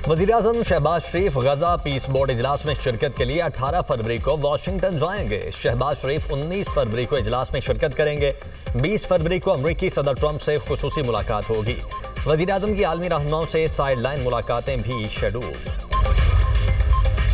वज़ीर-ए-आज़म शहबाज शरीफ गजा piece board इजलास में शिरकत के लिए 18 फरवरी को वाशिंगटन जाएंगे। शहबाज शरीफ 19 फरवरी को इजलास में शिरकत करेंगे। 20 फरवरी को अमरीकी सदर ट्रंप से खुसूसी मुलाकात होगी। वज़ीर-ए-आज़म की आलमी रहनुमाओं से साइड लाइन मुलाकातें भी शेड्यूल।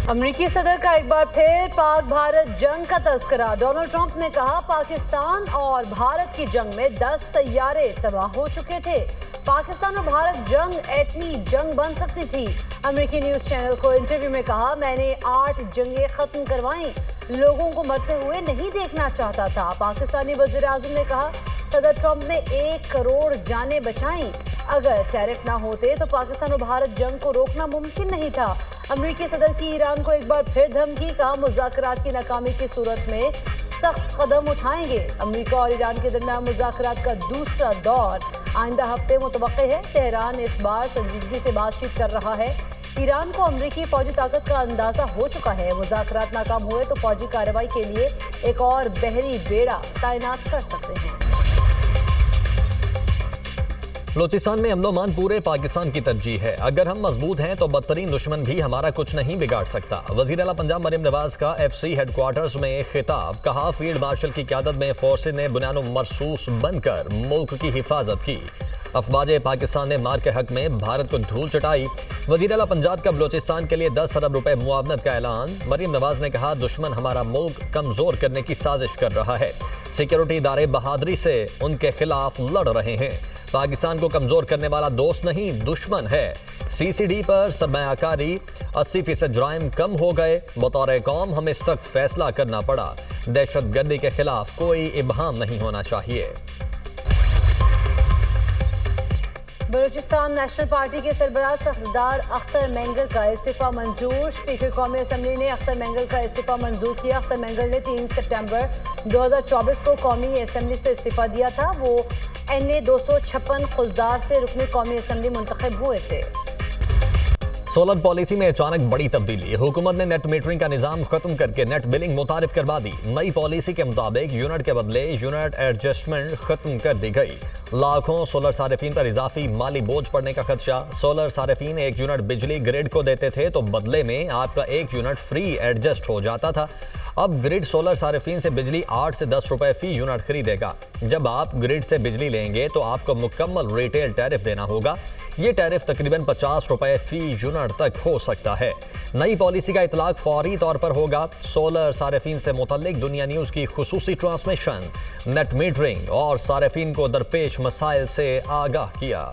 अमरीकी सदर का एक बार फिर पाक भारत जंग का तस्करा। डोनाल्ड ट्रंप ने कहा पाकिस्तान और भारत की जंग में 10 तैयारे तबाह हो चुके थे। पाकिस्तान और भारत जंग एटमी जंग बन सकती थी। अमेरिकी न्यूज चैनल को इंटरव्यू में कहा, मैंने 8 जंगें खत्म करवाई, लोगों को मरते हुए नहीं देखना चाहता था। पाकिस्तानी वज़ीर आज़म ने कहा, सदर ट्रंप ने 1 करोड़ जानें बचाई। अगर टैरिफ ना होते तो पाकिस्तान और भारत जंग को रोकना मुमकिन नहीं था। अमेरिकी सदर की ईरान को एक बार फिर धमकी। कहा, मुज़ाकरात की नाकामी की सूरत में सख्त कदम उठाएंगे। अमेरिका और ईरान के दरमियान मुज़ाकरात का दूसरा दौर आइंदा हफ्ते मुतवक्के है। तेहरान इस बार संजीदगी से बातचीत कर रहा है। ईरान को अमेरिकी फौजी ताकत का अंदाजा हो चुका है। मुज़ाकरात नाकाम हुए तो फौजी कार्रवाई के लिए एक और बहरी बेड़ा तैनात कर सकते हैं। बलोचिस्तान में अमन-ओ-अमान पूरे पाकिस्तान की तरजीह है। अगर हम मजबूत हैं तो बदतरीन दुश्मन भी हमारा कुछ नहीं बिगाड़ सकता। वज़ीर आला पंजाब मरियम नवाज का FC हेडक्वार्टर्स में खिताब। कहा, फील्ड मार्शल की क़यादत में फोर्सेज ने बुनियाद मरसूस बनकर मुल्क की हिफाजत की। अफवाज पाकिस्तान ने मार के हक में भारत को धूल चटाई। वज़ीर आला पंजाब का बलोचिस्तान के लिए 10 अरब रुपए मुआवनत का ऐलान। मरियम नवाज ने कहा, दुश्मन हमारा मुल्क कमजोर करने की साजिश कर रहा है। सिक्योरिटी इदारे बहादुरी से उनके खिलाफ लड़ रहे हैं। पाकिस्तान को कमजोर करने वाला दोस्त नहीं, दुश्मन है। CCD पर सरमायाकारी 80% जुराइम कम हो गए। बतौर कौम हमें सख्त फैसला करना पड़ा। दहशतगर्दी के खिलाफ कोई इब्हाम नहीं होना चाहिए। बलूचिस्तान नेशनल पार्टी के सरबराह सरदार अख्तर मेंगल का इस्तीफा मंजूर। स्पीकर कौमी असम्बली ने अख्तर मेंगल का इस्तीफा मंजूर किया। अख्तर मेंगल ने 3 सितंबर 2024 को कौमी असम्बली से इस्तीफा दिया था। वो NA 256 खुजदार से रुकने कौमी असम्बली मुंतखब हुए थे। सोलर पॉलिसी में अचानक बड़ी तब्दीली। हुकूमत ने नेट मीटरिंग का निजाम खत्म करके नेट बिलिंग मुतारिफ करवा दी। नई पॉलिसी के मुताबिक यूनिट के बदले यूनिट एडजस्टमेंट खत्म कर दी गई। लाखों सोलर सारिफीन पर इजाफी माली बोझ पड़ने का खदशा। सोलर सारिफीन 1 यूनिट बिजली ग्रिड को देते थे तो बदले में आपका 1 यूनिट फ्री एडजस्ट हो जाता था। अब ग्रिड सोलर सारिफीन से बिजली 8 से 10 रुपए फी यूनिट खरीदेगा। जब आप ग्रिड से बिजली लेंगे तो आपको मुकम्मल रिटेल टैरिफ देना होगा। ये टैरिफ तकरीबन 50 रुपए फी यूनिट तक हो सकता है। नई पॉलिसी का इतलाक फौरी तौर पर होगा। सोलर सारिफीन से मुतल्लिक दुनिया न्यूज की खुसूसी ट्रांसमिशन। नेट मीटरिंग और सारिफीन को दरपेश मसाइल से आगाह किया।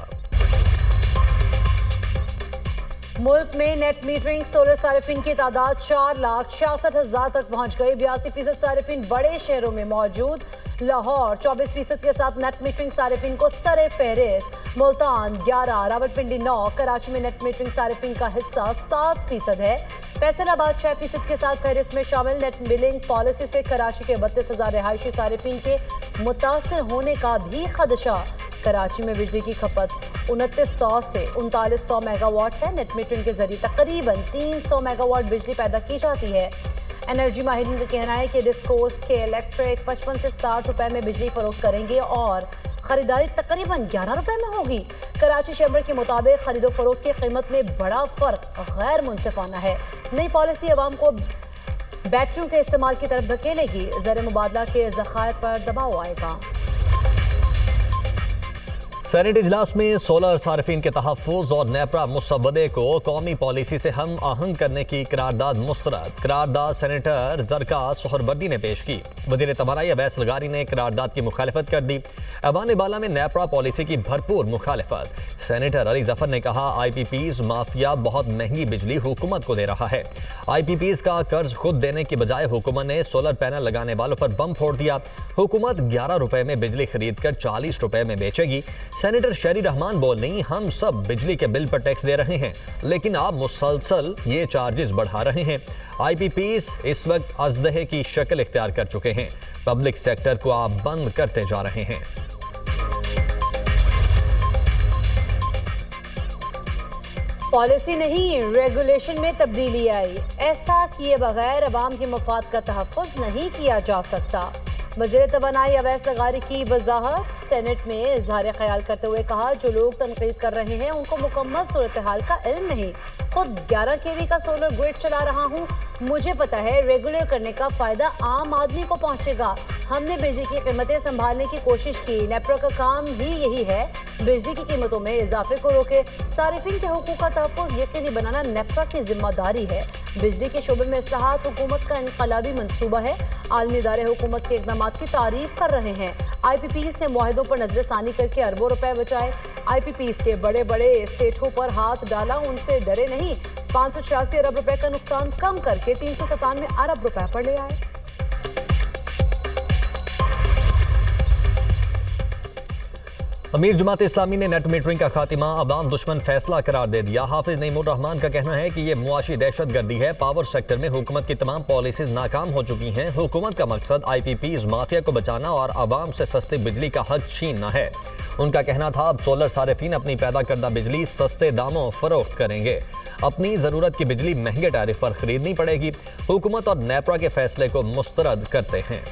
मुल्क में नेट मीटरिंग सोलर सारिफीन की तादाद 4,66,000 तक पहुंच गई। 82% सारिफीन बड़े शहरों में मौजूद। लाहौर 24% के साथ नेट मीटरिंग सारिफीन को सरे फहरिस्त। मुल्तान 11, रावलपिंडी 9, कराची में नेट मीटरिंग सारिफीन का हिस्सा 7% है। फैसलाबाद 6% के साथ फहरिस्त में शामिल। नेट बिलिंग पॉलिसी से कराची के 32,000 रिहायशी सारिफीन के मुतासर होने का भी खदशा। कराची में बिजली की खपत 2900 से 3900 मेगावाट है। नेट मीटरिंग के जरिए तकरीबन 300 मेगावाट बिजली पैदा की जाती है। एनर्जी माहिरीन का कहना है कि डिस्कोस के इलेक्ट्रिक 55 से 60 रुपए में बिजली फरोख्त करेंगे और खरीदारी तकरीबन 11 रुपए में होगी। कराची चैम्बर के मुताबिक खरीदो फरोख्त की कीमत में बड़ा फर्क गैर मुनसिफाना है। नई पॉलिसी अवाम को बैटरियों के इस्तेमाल की तरफ धकेलेगी। ज़र मुबादला के ज़खायर पर दबाव आएगा। सेनेट इजलास में सोलर सारिफीन के तहफ़्फ़ुज़ और नेपरा मुसव्वदे को कौमी पॉलिसी से हम आहंग करने की करारदाद मुस्तरद। करारदाद सेनेटर ज़रका सोहरवर्दी ने पेश की। वज़ीर तवानाई अवैस लगारी ने करारदाद की मुखालिफत कर दी। ऐवान बाला में नेपरा पॉलिसी की भरपूर मुखालिफत। सेनेटर अली जफर ने कहा, IPPs माफिया बहुत महंगी बिजली हुकूमत को दे रहा है। IPPs का कर्ज खुद देने की बजाय हुकूमत ने सोलर पैनल लगाने वालों पर बम फोड़ दिया। हुकूमत 11 रुपए में बिजली खरीद कर 40 रुपए में बेचेगी। सेनेटर शहरी रहमान बोली, हम सब बिजली के बिल पर टैक्स दे रहे हैं लेकिन आप मुसलसल ये चार्जेस बढ़ा रहे हैं। IPPs इस वक्त अजदहे की शक्ल इख्तियार कर चुके हैं। पब्लिक सेक्टर को आप बंद करते जा रहे हैं। पॉलिसी नहीं, रेगुलेशन में तब्दीली आई। ऐसा किए बगैर अवाम के मफाद का तहफ़्फ़ुज़ नहीं किया जा सकता। वज़ीर तवानाई अवैस लगारी की वजाहत, सेनेट में इजहार ख्याल करते हुए कहा, जो लोग तनकीद कर रहे हैं उनको मुकम्मल सूरत हाल का इल्म नहीं। खुद 11 केवी का सोलर ग्रिड चला रहा हूँ, मुझे पता है रेगुलर करने का फायदा आम आदमी को पहुंचेगा। हमने बिजली की कीमतें संभालने की कोशिश की, नेपरा का काम भी यही है, बिजली की कीमतों में इजाफे को रोके। सारिफिन के हुकूक का तहफ़्फ़ुज़ यकीनी बनाना नेपरा की जिम्मेदारी है। बिजली के शोबे में इस्लाहात हुकूमत का इनकलाबी मंसूबा है। आलमी इदारे हुकूमत के इक़दाम की तारीफ कर रहे हैं। IPPs ने मुआहिदों पर नजरसानी करके अरबों रुपए बचाए। IPPs के बड़े बड़े सेठों पर हाथ डाला, उनसे डरे नहीं। 586 अरब रुपए का नुकसान कम करके 397 अरब रुपए पर ले आए। अमीर जमात इस्लामी ने नेट मीटरिंग का खातिमा अवाम दुश्मन फैसला करार दे दिया। हाफिज नईमुर रहमान का कहना है कि ये मुआशी दहशत गर्दी है। पावर सेक्टर में हुकूमत की तमाम पॉलिसीज नाकाम हो चुकी हैं। हुकूमत का मकसद IPPs माफिया को बचाना और आवाम से सस्ती बिजली का हक छीनना है। उनका कहना था, अब सोलर सारिफीन अपनी पैदा करदा बिजली सस्ते दामों फरोख्त करेंगे। अपनी ज़रूरत की बिजली महंगे टैरिफ पर खरीदनी पड़ेगी। हुकूमत और नेपरा के फैसले को मुस्तरद करते हैं।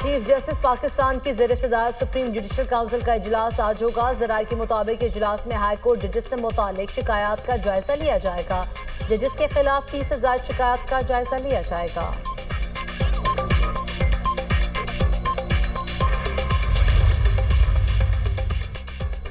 चीफ जस्टिस पाकिस्तान की ज़ेर सदारत सुप्रीम जुडिशल काउंसिल का इजलास आज होगा। ज़राए के मुताबिक इजलास में हाई कोर्ट जजेस से मुतालिक शिकायत का जायजा लिया जाएगा। जजेस के खिलाफ 30,000 शिकायत का जायजा लिया जाएगा।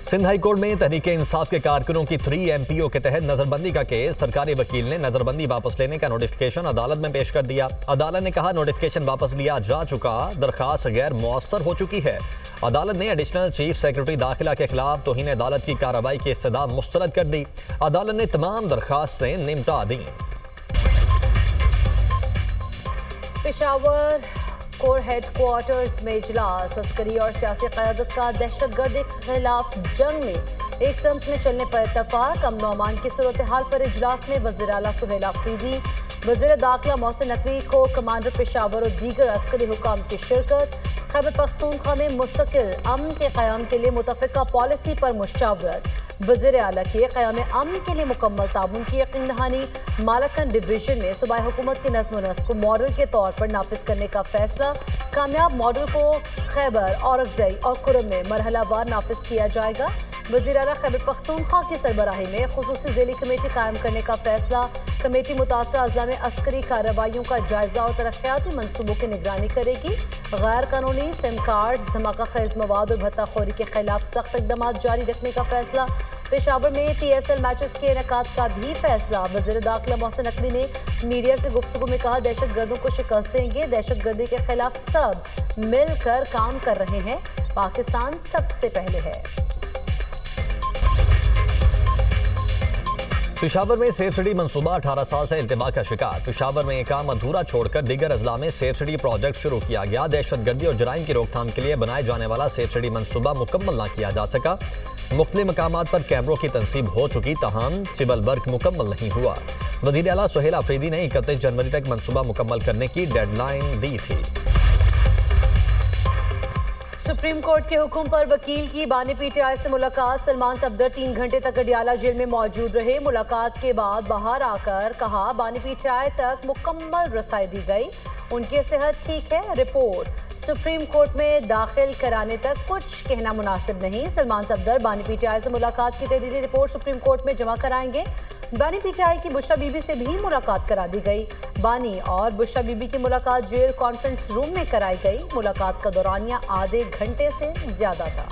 सिंध हाई कोर्ट में तहरीक इंसाफ के कारकुनों की 3 MPO के तहत नजरबंदी का केस, सरकारी वकील ने नजरबंदी वापस लेने का नोटिफिकेशन अदालत में पेश कर दिया। अदालत ने कहा, नोटिफिकेशन वापस लिया जा चुका, दरखास्त गैर मुअस्सर हो चुकी है। अदालत ने एडिशनल चीफ सेक्रेटरी दाखिला के खिलाफ तौहीन अदालत की कार्रवाई की इस्तदा मुस्तरद कर दी। अदालत ने तमाम दरखास्तें निपटा दी। पेशावर कोर हेडक्वार्टर्स में इजलास, अस्करी और सियासी क़यादत का दहशतगर्दी के खिलाफ जंग में एक संत में चलने पर इत्तफाक। अमन और अमान की सूरत हाल पर इजलास में वज़ीर आला सुहेल आफरीदी, वज़ीर दाखिला मोहसिन नकवी को कमांडर पेशावर और दीगर अस्करी हुकाम की शिरकत। खैबर पख्तूनख्वा में मुस्तकिल अमन के क़याम के लिए मुतफ़िका पॉलिसी पर मुशावरत। वज़ीर आला के क़याम अमन के लिए मुकम्मल ताउन की यकीन दहानी। मालकन डिवीजन में सूबाई हुकूमत के नज़्म व नस्क को मॉडल के तौर पर नाफिज करने का फैसला। कामयाब मॉडल को खैबर, औरकज़ई और कुरम में मरहलावार नाफिज किया जाएगा। वज़ीर आला खैबर पख्तूनख्वा की सरबराही में खुसूसी ज़ेली कमेटी कायम करने का फैसला। कमेटी मुतासरा अजला में अस्करी कार्रवाइयों का जायजा और तरक्याती मनसूबों की निगरानी करेगी। गैर कानूनी सिम कार्ड्स, धमाका खेज मवाद और भत्ताखोरी के खिलाफ सख्त इक़दाम जारी रखने का फैसला। पेशावर में PSL मैचेस के इनेकाद का भी फैसला। वज़ीर दाखिला मोहसिन नकवी ने मीडिया से गुफ्तगू में कहा, दहशतगर्दों को शिकस्त देंगे, दहशतगर्दी के खिलाफ सब मिलकर काम कर रहे हैं, पाकिस्तान सबसे पहले है। पेशावर में सेफ सिटी मंसूबा 18 साल से इल्तिबा का शिकार। पेशावर में काम अधूरा छोड़कर दीगर अजला में सेफ सिटी प्रोजेक्ट शुरू किया गया। दहशतगर्दी और जराइम की रोकथाम के लिए बनाए जाने वाला सेफ सिटी मंसूबा मुकम्मल न किया जा सका। मुख्तलिफ मकामात पर कैमरों की तनसीब हो चुकी, तहम सिविल वर्क मुकम्मल नहीं हुआ। वज़ीर आला सुहेल आफरीदी ने 31 जनवरी तक मंसूबा मुकम्मल करने की डेडलाइन दी थी। सुप्रीम कोर्ट के हुक्म पर वकील की बानी PTI से मुलाकात। सलमान सफदर 3 घंटे तक अडियाला जेल में मौजूद रहे। मुलाकात के बाद बाहर आकर कहा, बानी PTI तक मुकम्मल रसाई दी गई, उनकी सेहत ठीक है। रिपोर्ट सुप्रीम कोर्ट में दाखिल कराने तक कुछ कहना मुनासिब नहीं। सलमान सफदर बानी PTI से मुलाकात की तहरीरी रिपोर्ट सुप्रीम कोर्ट में जमा कराएंगे। बानी PTI की बुशरा बीबी से भी मुलाकात करा दी गई। बानी और बुशरा बीबी की मुलाकात जेल कॉन्फ्रेंस रूम में कराई गई। मुलाकात का दौरानिया आधे घंटे से ज्यादा था।